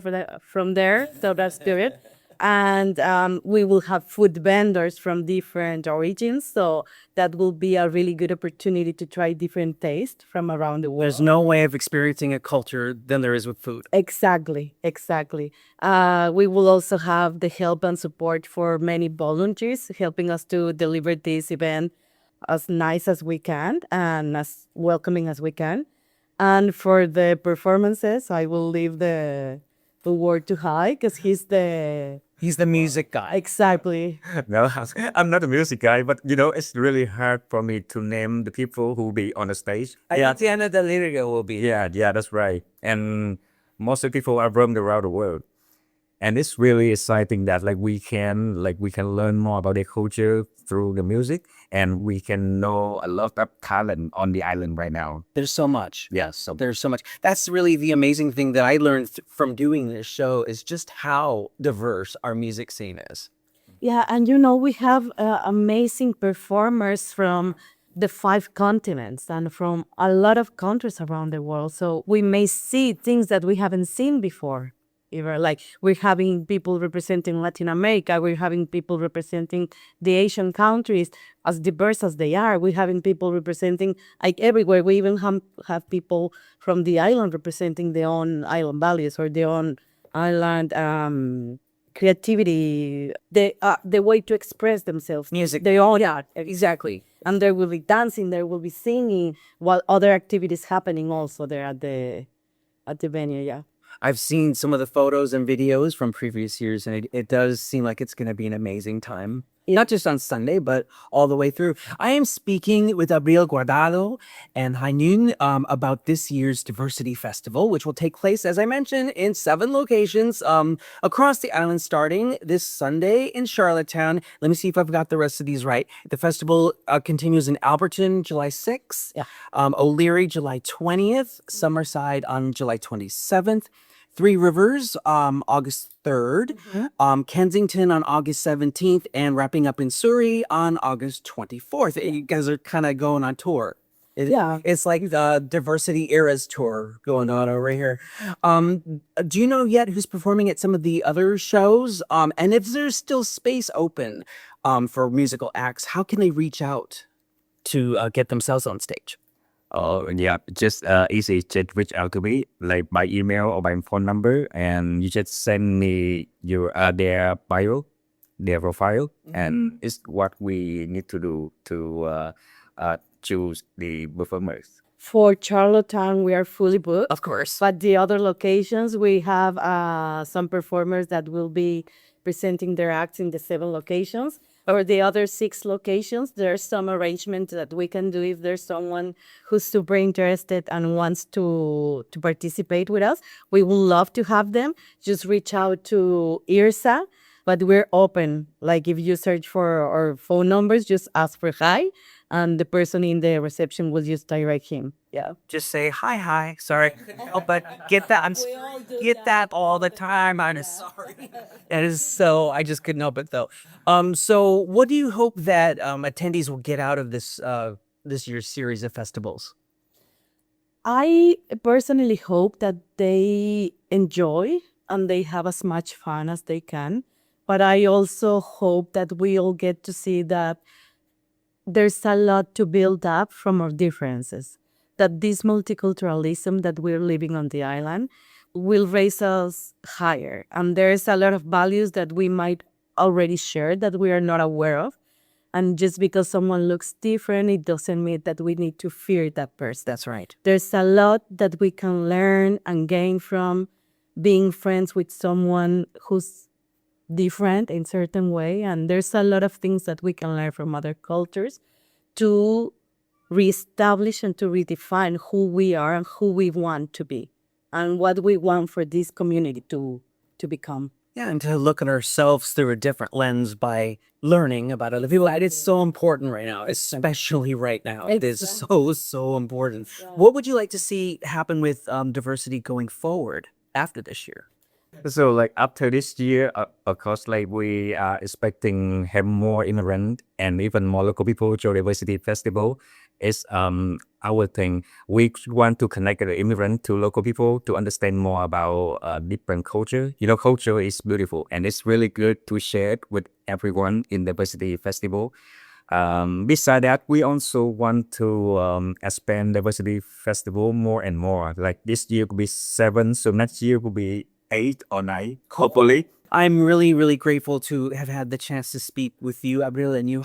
Speaker 12: from there, so that's good. And we will have food vendors from different origins, so that will be a really good opportunity to try different tastes from around the world.
Speaker 2: There's no way of experiencing a culture than there is with food.
Speaker 12: Exactly. We will also have the help and support for many volunteers helping us to deliver this event as nice as we can and as welcoming as we can. And for the performances, I will leave the word to Hai, because he's the
Speaker 2: music guy.
Speaker 12: Exactly.
Speaker 13: No, I'm not a music guy, but you know, it's really hard for me to name the people who will be on the stage.
Speaker 2: Kendra Little will be.
Speaker 13: Yeah, that's right. And most of the people are from around the world. And it's really exciting that we can learn more about their culture through the music, and we can know a lot of talent on the island right now.
Speaker 2: There's so much.
Speaker 13: Yes.
Speaker 2: There's so much. That's really the amazing thing that I learned from doing this show, is just how diverse our music scene is.
Speaker 12: Yeah, and we have amazing performers from the 5 continents and from a lot of countries around the world. So we may see things that we haven't seen before. Like we're having people representing Latin America, we're having people representing the Asian countries, as diverse as they are. We're having people representing everywhere. We even have people from the island representing their own island values or their own island creativity, the way to express themselves.
Speaker 2: Music.
Speaker 12: Their own, yeah,
Speaker 2: exactly.
Speaker 12: And there will be dancing, there will be singing, while other activities happening also there at the venue, yeah.
Speaker 2: I've seen some of the photos and videos from previous years, and it does seem like it's going to be an amazing time. Not just on Sunday, but all the way through. I am speaking with Abril Guardado and Hainun about this year's DiverseCity Festival, which will take place, as I mentioned, in 7 locations across the island, starting this Sunday in Charlottetown. Let me see if I've got the rest of these right. The festival continues in Alberton, July 6th, O'Leary, July 20th, Summerside on July 27th, Three Rivers, August 3rd, Kensington on August 17th, and wrapping up in Surrey on August 24th. You guys are kind of going on tour. It's like the Diversity Eras tour going on over here. Do you know yet who's performing at some of the other shows? And if there's still space open for musical acts, how can they reach out to get themselves on stage?
Speaker 13: Oh, yeah, just easy. Just reach out to me, like by email or by phone number, and you just send me your their bio, their profile, and it's what we need to do to choose the performers.
Speaker 12: For Charlottetown, we are fully booked.
Speaker 2: Of course.
Speaker 12: But the other locations, we have some performers that will be presenting their acts in the 7 locations. Or the other 6 locations, there's some arrangement that we can do if there's someone who's super interested and wants to participate with us. We would love to have them. Just reach out to IRSA, but we're open. Like if you search for our phone numbers, just ask for hi, and the person in the reception will just direct him. Yeah.
Speaker 2: Just say hi. Sorry, but get that all the time. I'm sorry. That is so. I just couldn't help it though. So what do you hope that attendees will get out of this year's series of festivals?
Speaker 12: I personally hope that they enjoy and they have as much fun as they can. But I also hope that we all get to see that there's a lot to build up from our differences. That this multiculturalism that we're living on the island will raise us higher. And there's a lot of values that we might already share that we are not aware of. And just because someone looks different, it doesn't mean that we need to fear that person.
Speaker 2: That's right.
Speaker 12: There's a lot that we can learn and gain from being friends with someone who's different in certain way. And there's a lot of things that we can learn from other cultures to reestablish and to redefine who we are and who we want to be and what we want for this community to become.
Speaker 2: Yeah, and to look at ourselves through a different lens by learning about other people. It's so important right now, especially right now. It is so important. What would you like to see happen with diversity going forward after this year?
Speaker 13: So like after this year, of course, like we are expecting have more immigrant and even more local people to Diversity Festival. It's our thing. We want to connect the immigrant to local people to understand more about different culture. You know, culture is beautiful and it's really good to share it with everyone in Diversity Festival. Besides that, we also want to expand Diversity Festival more and more. Like this year will be 7, so next year will be 8 or 9, hopefully.
Speaker 2: I'm really, really grateful to have had the chance to speak with you, Abril and you,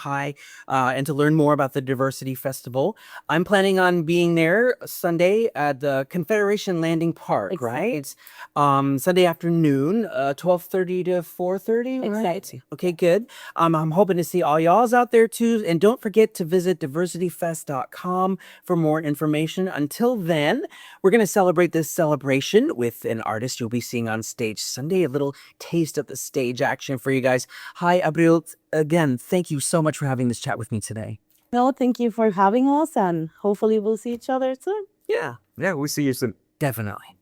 Speaker 2: and to learn more about the Diversity Festival. I'm planning on being there Sunday at the Confederation Landing Park, right? Sunday afternoon, 12:30 to 4:30, right?
Speaker 12: Exactly.
Speaker 2: Okay, good. I'm hoping to see all y'all's out there too. And don't forget to visit diversityfest.com for more information. Until then, we're going to celebrate this celebration with an artist you'll be seeing on stage Sunday, a little taste of the stage action for you guys. Hi, Abril. Again, thank you so much for having this chat with me today.
Speaker 12: No, thank you for having us, and hopefully we'll see each other soon.
Speaker 2: Yeah,
Speaker 13: we'll see you soon.
Speaker 2: Definitely.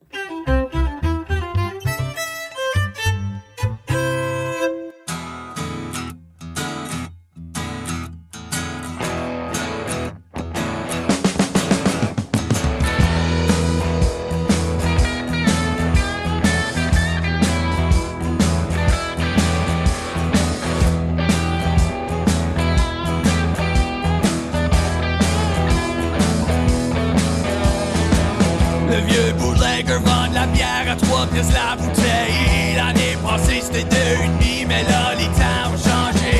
Speaker 8: Le vieux bootlegger vend de la bière à 3 pièces la bouteille. L'année passée c'était 2,5, mais là les temps ont changé.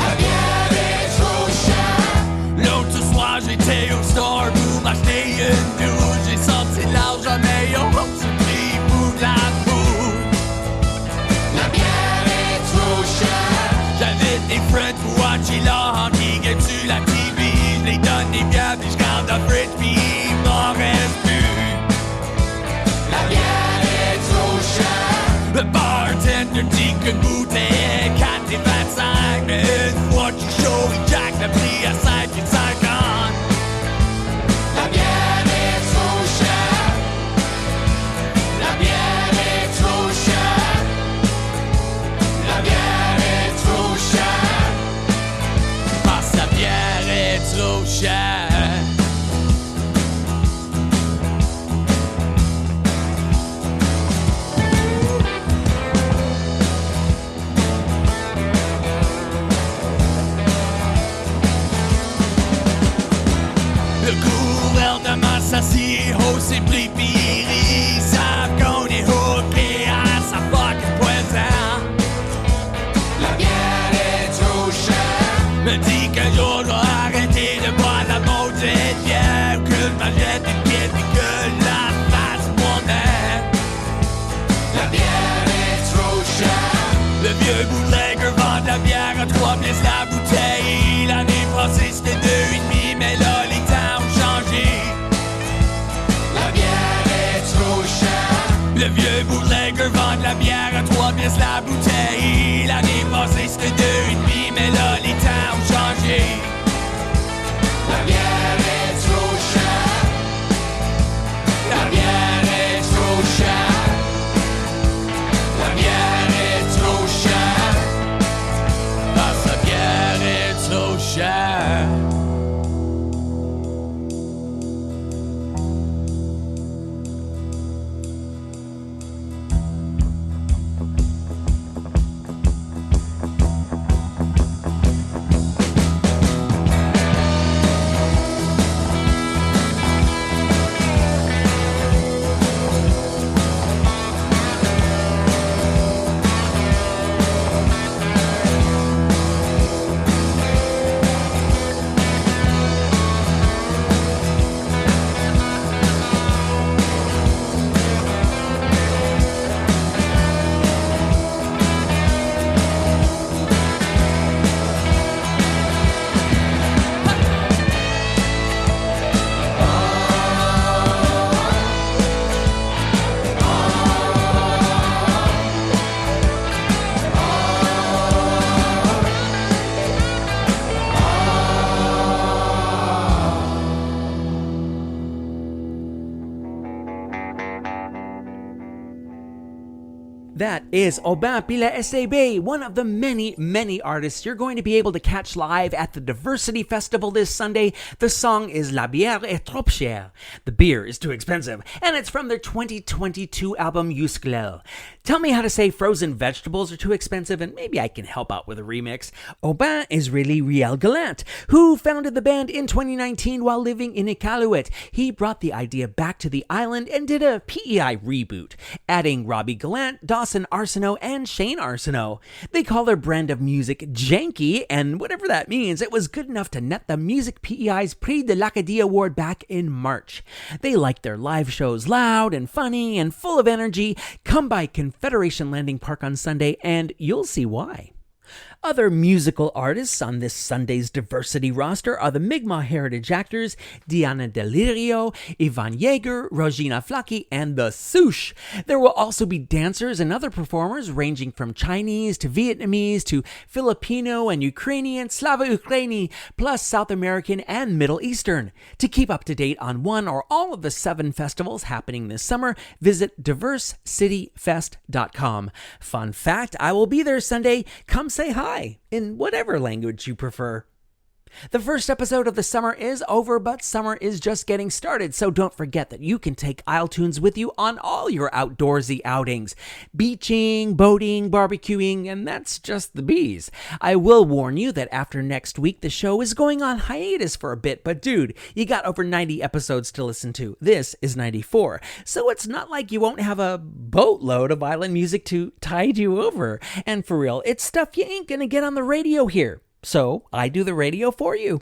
Speaker 8: La bière est trop chère. L'autre soir j'étais au Starbucks, m'acheter une douche. J'ai sorti l'argent meilleur, j'ai pris pour de la poudre. La bière est trop chère. J'avais des friends pour watcher la hockey game sur la TV. Je les donne des bières puis je garde la fridge puis il m'en reste plus. La bière est trop chère. Le bartender dit qu'une bouteille est 4,25, mais une fois qu'il est chaud, il jack le prix à 5,50. La bière est trop chère. La bière est trop chère. La bière est trop chère. Parce que la bière est trop chère. c'est pris pis ils rient. Ils savent qu'on est hooké à sa fucking poison. La bière est trop chère. Me dit qu'un jour je vais arrêter de boire la maudite bière. Que je m'achète une pièce pis que la fasse moi-même. La bière est trop chère. Le vieux bootlegger vend de la bière à 3 pièces la bouteille. L'année passée c'était 2,5, mais là les temps ont changé. La bière est trop chère. Le vieux bootlegger vend de la bière à 3 pièces la bouteille. L'année passée c'était 2,5, mais là les temps ont changé. La bière est trop chère. La bière est trop chère. La bière est trop chère. Ah, sa bière est trop chère.
Speaker 2: That is Aubin Pila SAB, one of the many artists you're going to be able to catch live at the DiverseCity Festival this Sunday. The song is La bière est trop chère. The beer is too expensive, and it's from their 2022 album Jusqu'l'eau. Tell me how to say frozen vegetables are too expensive, and maybe I can help out with a remix. Aubin is really Riel Gallant, who founded the band in 2019 while living in Iqaluit. He brought the idea back to the island and did a PEI reboot, adding Robbie Gallant, Dawson Arsenault, and Shane Arsenault. They call their brand of music janky, and whatever that means, it was good enough to net the Music PEI's Prix de l'Acadie Award back in March. They like their live shows loud and funny and full of energy. Come by Confederation Landing Park on Sunday, and you'll see why. Other musical artists on this Sunday's DiverseCity roster are the Mi'kmaq Heritage actors Diana Delirio, Ivan Yeager, Regina Flaki, and the Sush. There will also be dancers and other performers ranging from Chinese to Vietnamese to Filipino and Ukrainian, Slava Ukraini, plus South American and Middle Eastern. To keep up to date on one or all of the 7 festivals happening this summer, visit DiverseCityFest.com. Fun fact, I will be there Sunday. Come say hi in whatever language you prefer. The first episode of the summer is over, but summer is just getting started, so don't forget that you can take isletunes with you on all your outdoorsy outings. Beaching, boating, barbecuing, and that's just the bees. I will warn you that after next week, the show is going on hiatus for a bit, but dude, you got over 90 episodes to listen to. This is 94, so it's not like you won't have a boatload of island music to tide you over. And for real, it's stuff you ain't gonna get on the radio here. So I do the radio for you.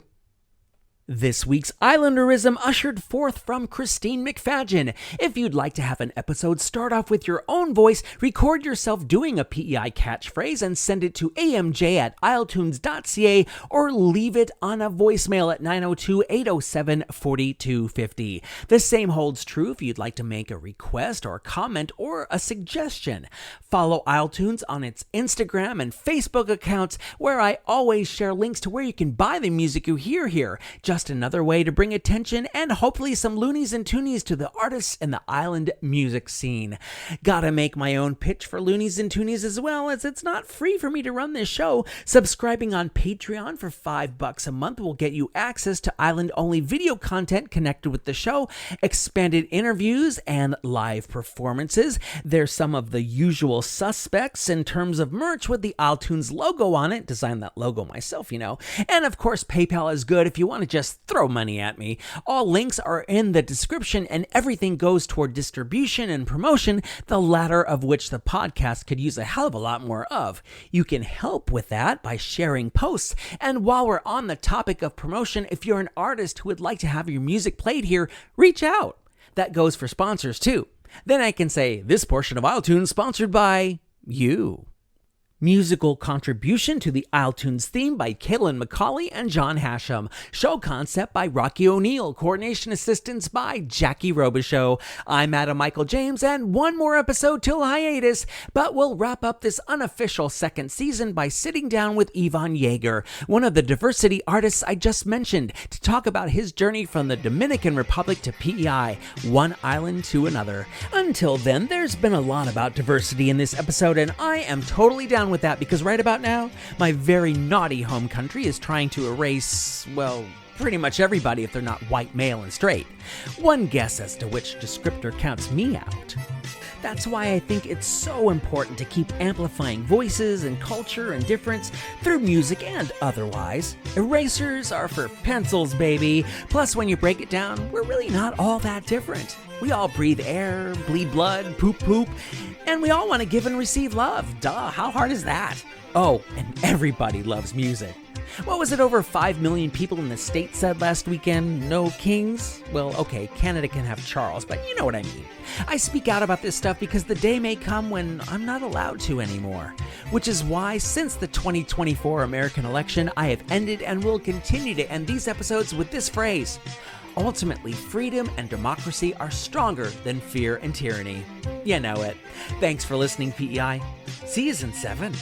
Speaker 2: This week's Islanderism ushered forth from Christine McFadgen. If you'd like to have an episode start off with your own voice, record yourself doing a PEI catchphrase and send it to amj@isletunes.ca or leave it on a voicemail at 902-807-4250. The same holds true if you'd like to make a request or comment or a suggestion. Follow Isletunes on its Instagram and Facebook accounts, where I always share links to where you can buy the music you hear here. Just another way to bring attention and hopefully some loonies and toonies to the artists in the island music scene. Gotta make my own pitch for loonies and toonies as well, as it's not free for me to run this show. Subscribing on Patreon for $5 a month will get you access to island-only video content connected with the show, expanded interviews, and live performances. There's some of the usual suspects in terms of merch with the Isletunes logo on it. Designed that logo myself, you know. And of course, PayPal is good if you want to just just throw money at me. All links are in the description, and everything goes toward distribution and promotion, the latter of which the podcast could use a hell of a lot more of. You can help with that by sharing posts. And while we're on the topic of promotion, if you're an artist who would like to have your music played here, reach out. That goes for sponsors too. Then I can say, this portion of isletunes sponsored by you. Musical contribution to the isletunes theme by Kaylin Macaulay and John Hashem. Show concept by Rocky O'Neill. Coordination assistance by Jackie Robichaux. I'm Adam Michael James, and one more episode till hiatus, but we'll wrap up this unofficial second season by sitting down with Ivan Yeager, one of the DiverseCity artists I just mentioned, to talk about his journey from the Dominican Republic to PEI, one island to another. Until then, there's been a lot about diversity in this episode, and I am totally down with that because right about now, my very naughty home country is trying to erase, well, pretty much everybody if they're not white, male, and straight. One guess as to which descriptor counts me out. That's why I think it's so important to keep amplifying voices and culture and difference through music and otherwise. Erasers are for pencils, baby. Plus, when you break it down, we're really not all that different. We all breathe air, bleed blood, poop, and we all want to give and receive love. Duh, how hard is that? Oh, and everybody loves music. What was it, over 5 million people in the States said last weekend? No kings? Well, okay, Canada can have Charles, but you know what I mean. I speak out about this stuff because the day may come when I'm not allowed to anymore. Which is why, since the 2024 American election, I have ended and will continue to end these episodes with this phrase. Ultimately, freedom and democracy are stronger than fear and tyranny. You know it. Thanks for listening, PEI. See you in 7.